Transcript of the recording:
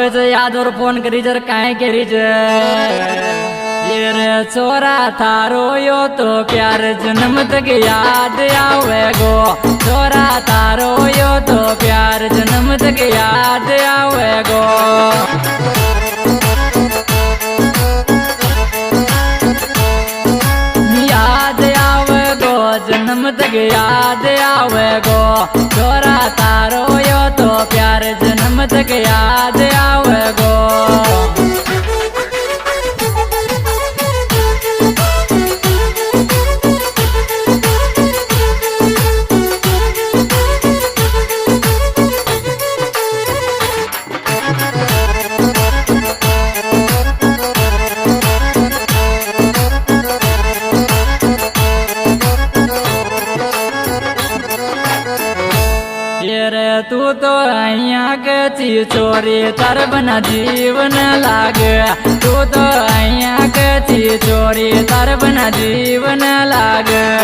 આવે છે યાદ ઓર ફોન કરી જર કાંઈ કરી છે ये रे छोरा थारो यो तो प्यार जन्म तक याद आवे गो छोरा थारो यो तो प्यार जन्म तक याद आवे गो याद आवे गो जन्म तक याद आवे गो छोरा तारो यो तो प्यार जन्म तक याद आवे गो तू तो अहिया कची चोरी तार बना जीवन लागे तू तो अहिया कची चोरी तार बना जीवन लागे